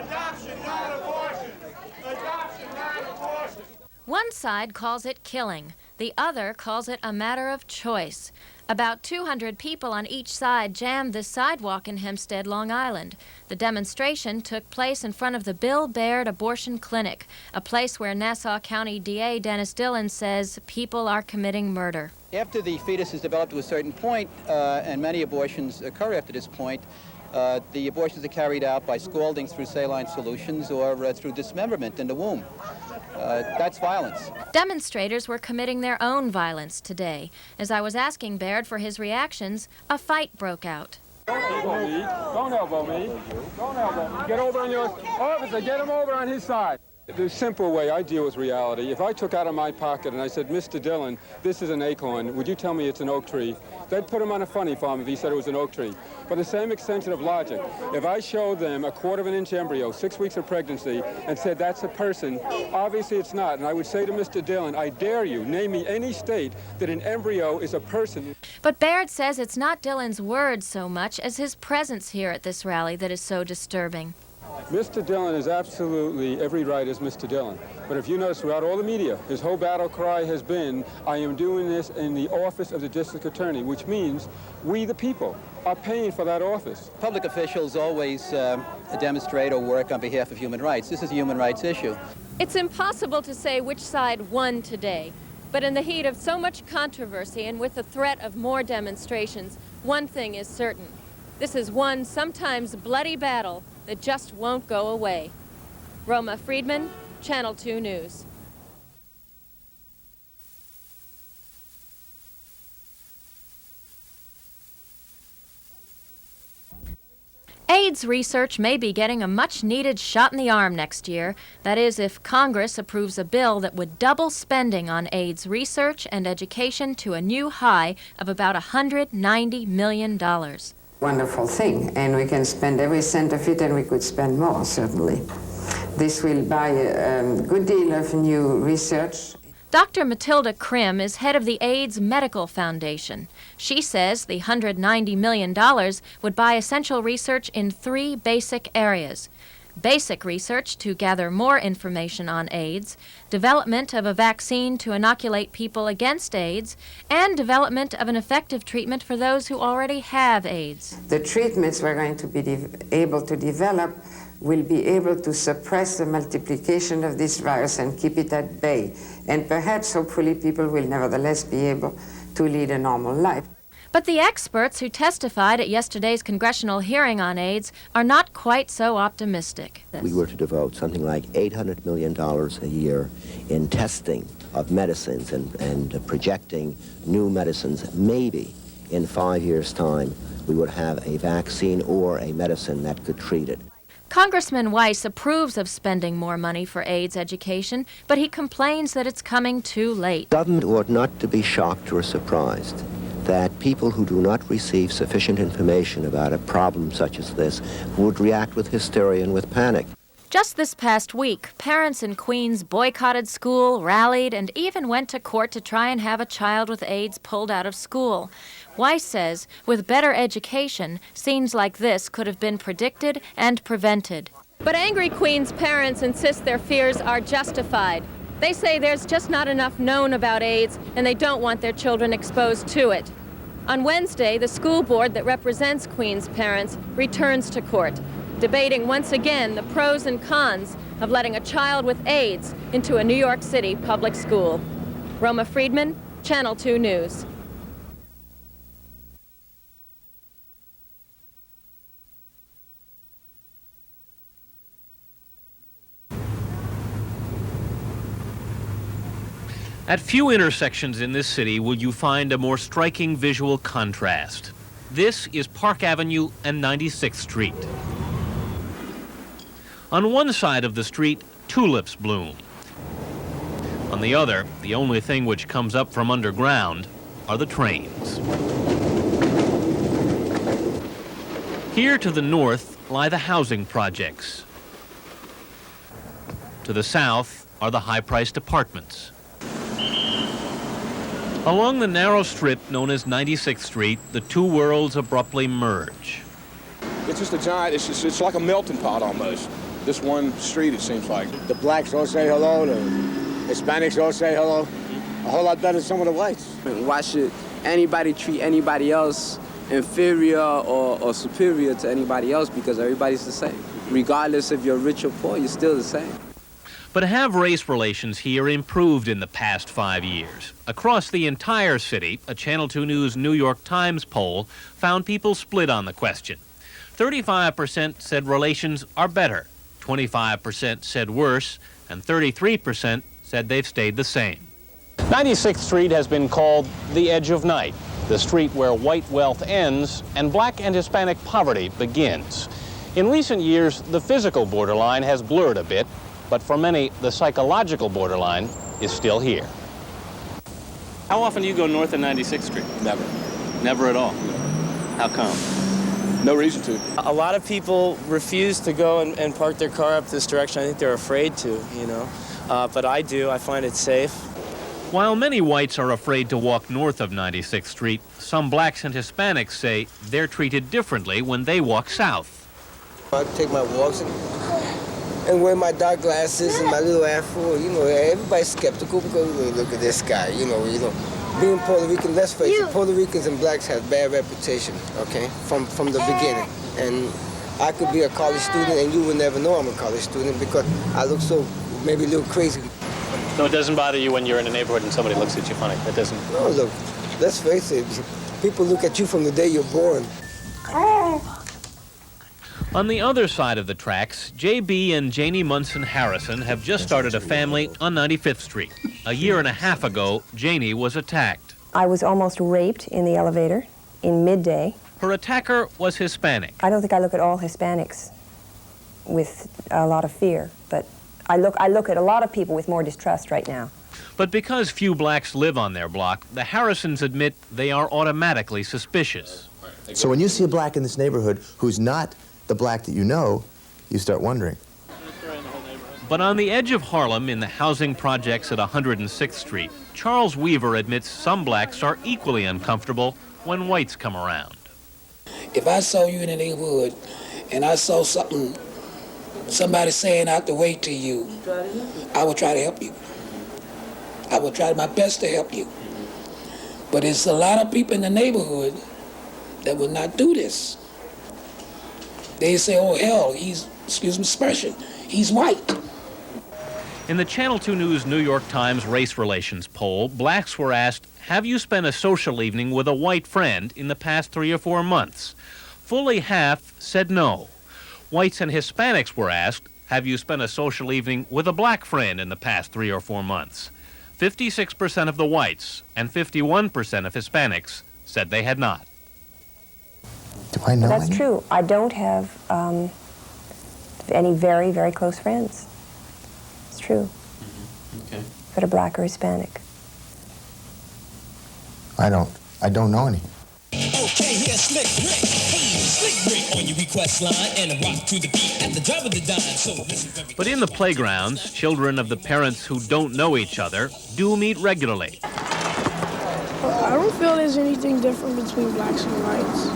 Adoption, not abortion. Adoption, not abortion. One side calls it killing. The other calls it a matter of choice. About 200 people on each side jammed the sidewalk in Hempstead, Long Island. The demonstration took place in front of the Bill Baird Abortion Clinic, a place where Nassau County DA Dennis Dillon says people are committing murder. After the fetus is developed to a certain point, and many abortions occur after this point, the abortions are carried out by scalding through saline solutions or through dismemberment in the womb. That's violence. Demonstrators were committing their own violence today. As I was asking Baird for his reactions, a fight broke out. Don't elbow me. Don't elbow me. Don't elbow me. Get over on your officer. Get him over on his side. The simple way I deal with reality, if I took out of my pocket and I said, Mr. Dillon, this is an acorn, would you tell me it's an oak tree? They'd put him on a funny farm if he said it was an oak tree. By the same extension of logic, if I showed them a 1/4 inch embryo, 6 weeks of pregnancy, and said that's a person, obviously it's not. And I would say to Mr. Dillon, I dare you, name me any state that an embryo is a person. But Baird says it's not Dillon's words so much as his presence here at this rally that is so disturbing. Mr. Dillon is absolutely every right as Mr. Dillon. But if you notice throughout all the media, his whole battle cry has been, I am doing this in the office of the district attorney, which means we, the people, are paying for that office. Public officials always demonstrate or work on behalf of human rights. This is a human rights issue. It's impossible to say which side won today. But in the heat of so much controversy and with the threat of more demonstrations, one thing is certain. This is one sometimes bloody battle that just won't go away. Roma Friedman, Channel 2 News. AIDS research may be getting a much-needed shot in the arm next year. That is, if Congress approves a bill that would double spending on AIDS research and education to a new high of about $190 million. Wonderful thing, and we can spend every cent of it, and we could spend more, certainly. This will buy a good deal of new research. Dr. Matilda Krim is head of the AIDS Medical Foundation. She says the $190 million would buy essential research in 3 basic areas. Basic research to gather more information on AIDS, development of a vaccine to inoculate people against AIDS, and development of an effective treatment for those who already have AIDS. The treatments we're going to be able to develop will be able to suppress the multiplication of this virus and keep it at bay. And perhaps, hopefully, people will nevertheless be able to lead a normal life. But the experts who testified at yesterday's congressional hearing on AIDS are not quite so optimistic. We were to devote something like $800 million a year in testing of medicines and projecting new medicines. Maybe in 5 years' time we would have a vaccine or a medicine that could treat it. Congressman Weiss approves of spending more money for AIDS education, but he complains that it's coming too late. Government ought not to be shocked or surprised that people who do not receive sufficient information about a problem such as this would react with hysteria and with panic. Just this past week, parents in Queens boycotted school, rallied, and even went to court to try and have a child with AIDS pulled out of school. Weiss says, with better education, scenes like this could have been predicted and prevented. But angry Queens parents insist their fears are justified. They say there's just not enough known about AIDS, and they don't want their children exposed to it. On Wednesday, the school board that represents Queens parents returns to court, debating once again the pros and cons of letting a child with AIDS into a New York City public school. Roma Friedman, Channel 2 News. At few intersections in this city will you find a more striking visual contrast. This is Park Avenue and 96th Street. On one side of the street, tulips bloom. On the other, the only thing which comes up from underground are the trains. Here to the north lie the housing projects. To the south are the high-priced apartments. Along the narrow strip known as 96th Street, the two worlds abruptly merge. It's just a giant, it's like a melting pot almost. this one street, it seems like. The blacks all say hello, the Hispanics all say hello. A whole lot better than some of the whites. Why should anybody treat anybody else inferior or superior to anybody else? Because everybody's the same. Regardless if you're rich or poor, you're still the same. But have race relations here improved in the past 5 years? Across the entire city, a Channel 2 News New York Times poll found people split on the question. 35% said relations are better, 25% said worse, and 33% said they've stayed the same. 96th Street has been called the edge of night, the street where white wealth ends and black and Hispanic poverty begins. In recent years, the physical borderline has blurred a bit, but for many, the psychological borderline is still here. How often do you go north of 96th Street? Never. Never at all? How come? No reason to. A lot of people refuse to go and park their car up this direction. I think they're afraid to, you know. But I do. I find it safe. While many whites are afraid to walk north of 96th Street, some blacks and Hispanics say they're treated differently when they walk south. I take my walks and wear my dark glasses and my little afro. You know, everybody's skeptical because when you look at this guy, you know, being Puerto Rican, let's face it, Puerto Ricans and blacks have bad reputation, okay, from the beginning. And I could be a college student and you would never know I'm a college student because I look so maybe a little crazy. No, it doesn't bother you when you're in a neighborhood and somebody looks at you funny. That doesn't. No, look, let's face it, people look at you from the day you're born. On the other side of the tracks, J.B. and Janie Munson Harrison have just started a family on 95th Street. A year and a half ago, Janie was attacked. I was almost raped in the elevator in midday. Her attacker was Hispanic. I don't think I look at all Hispanics with a lot of fear, but I look at a lot of people with more distrust right now. But because few blacks live on their block, the Harrisons admit they are automatically suspicious. So when you see a black in this neighborhood who's not the black that you know, you start wondering. But on the edge of Harlem, in the housing projects at 106th Street, Charles Weaver admits some blacks are equally uncomfortable when whites come around. If I saw you in the neighborhood and I saw somebody saying out the way to you, I would try to help you. I would try my best to help you. But there's a lot of people in the neighborhood that will not do this. They say, oh, hell, excuse me, expression, he's white. In the Channel 2 News New York Times race relations poll, blacks were asked, have you spent a social evening with a white friend in the past 3 or 4 months? Fully half said no. Whites and Hispanics were asked, have you spent a social evening with a black friend in the past 3 or 4 months? 56% of the whites and 51% of Hispanics said they had not. Do I know That's any? true. I don't have any very, very close friends. It's true. Okay. That are black or Hispanic. I don't know any. Okay, here's Slick Rick. Hey, Slick Rick on your request line and a rock to the beat at the drop of the dime. So listen very But in the playgrounds, children of the parents who don't know each other do meet regularly. I don't feel there's anything different between blacks and whites.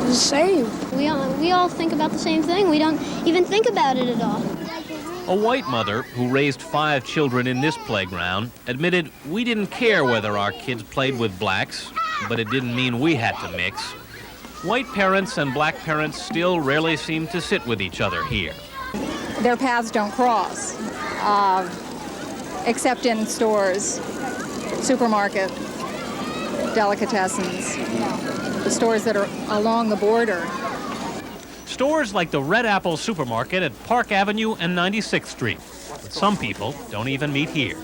It's the same. We all think about the same thing. We don't even think about it at all. A white mother who raised 5 children in this playground admitted we didn't care whether our kids played with blacks, but it didn't mean we had to mix. White parents and black parents still rarely seem to sit with each other here. Their paths don't cross, except in stores, supermarket, delicatessens, the stores that are along the border. Stores like the Red Apple Supermarket at Park Avenue and 96th Street. But some people don't even meet here.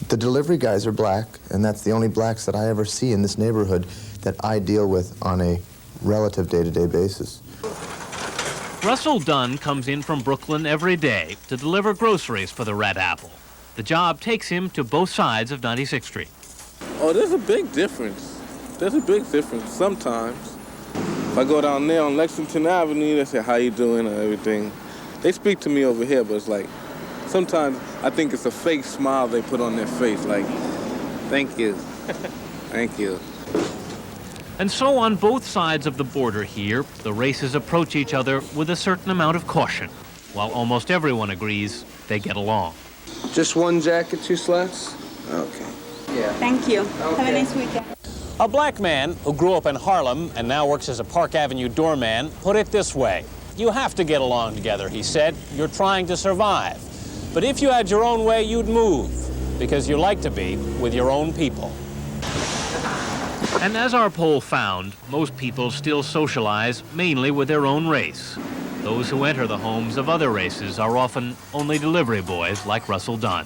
The delivery guys are black, and that's the only blacks that I ever see in this neighborhood that I deal with on a relative day-to-day basis. Russell Dunn comes in from Brooklyn every day to deliver groceries for the Red Apple. The job takes him to both sides of 96th Street. Oh, there's a big difference. There's a big difference sometimes. If I go down there on Lexington Avenue, they say, how you doing, and everything. They speak to me over here, but it's like, sometimes I think it's a fake smile they put on their face, like, thank you, thank you. And so on both sides of the border here, the races approach each other with a certain amount of caution. while almost everyone agrees they get along. Just one jacket, 2 slacks? Okay. Yeah. Thank you. Have a nice weekend. A black man who grew up in Harlem and now works as a Park Avenue doorman put it this way. You have to get along together, he said. You're trying to survive. But if you had your own way, you'd move, because you like to be with your own people. And as our poll found, most people still socialize mainly with their own race. Those who enter the homes of other races are often only delivery boys like Russell Dunn.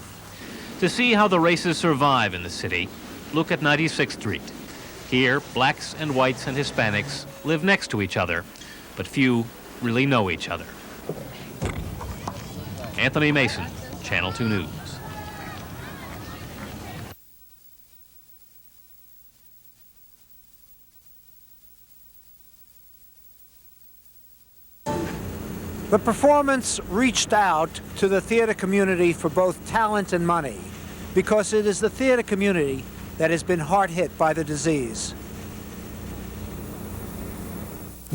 To see how the races survive in the city, look at 96th Street. Here, blacks and whites and Hispanics live next to each other, but few really know each other. Anthony Mason, Channel 2 News. The performance reached out to the theater community for both talent and money, because it is the theater community that has been hard hit by the disease.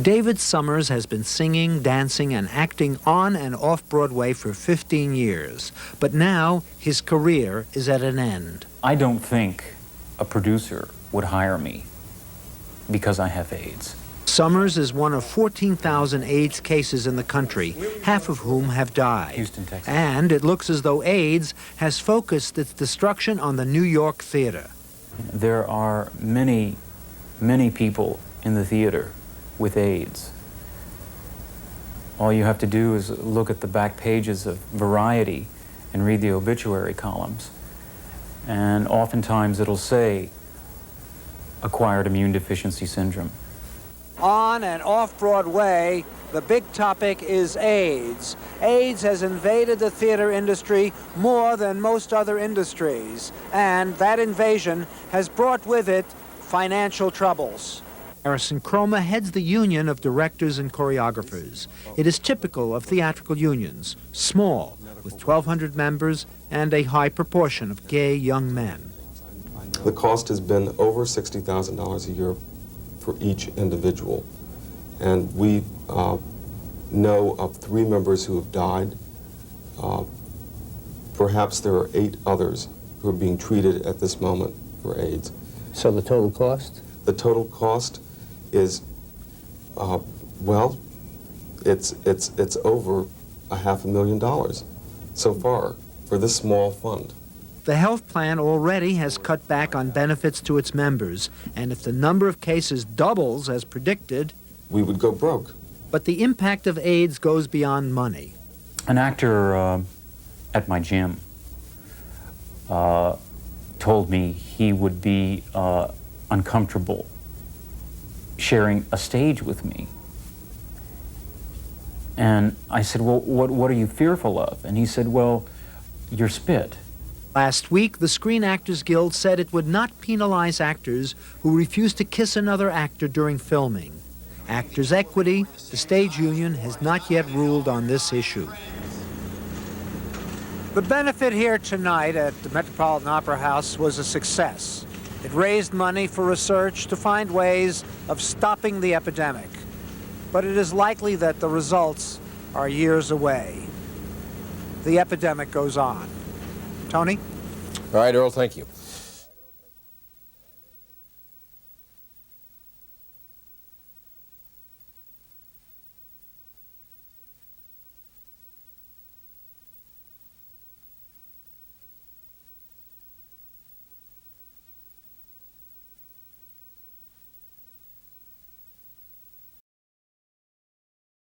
David Summers has been singing, dancing, and acting on and off Broadway for 15 years, but now his career is at an end. I don't think a producer would hire me because I have AIDS. Summers is one of 14,000 AIDS cases in the country, half of whom have died. Houston, Texas. And it looks as though AIDS has focused its destruction on the New York theater. There are many, many people in the theater with AIDS. All you have to do is look at the back pages of Variety and read the obituary columns. And oftentimes it'll say, acquired immune deficiency syndrome. On and off Broadway, the big topic is AIDS. AIDS has invaded the theater industry more than most other industries, and that invasion has brought with it financial troubles. Harrison Croma heads the Union of Directors and Choreographers. It is typical of theatrical unions, small, with 1,200 members and a high proportion of gay young men. The cost has been over $60,000 a year for each individual. And we know of 3 members who have died. Perhaps there are 8 others who are being treated at this moment for AIDS. So the total cost? The total cost is, well, it's over $500,000 so far for this small fund. The health plan already has cut back on benefits to its members, and if the number of cases doubles as predicted, we would go broke. But the impact of AIDS goes beyond money. An actor at my gym told me he would be uncomfortable sharing a stage with me. And I said, well, what are you fearful of? And he said, well, your spit. Last week, the Screen Actors Guild said it would not penalize actors who refuse to kiss another actor during filming. Actors' Equity, the stage union, has not yet ruled on this issue. The benefit here tonight at the Metropolitan Opera House was a success. It raised money for research to find ways of stopping the epidemic. But it is likely that the results are years away. The epidemic goes on. Tony? All right, Earl, thank you.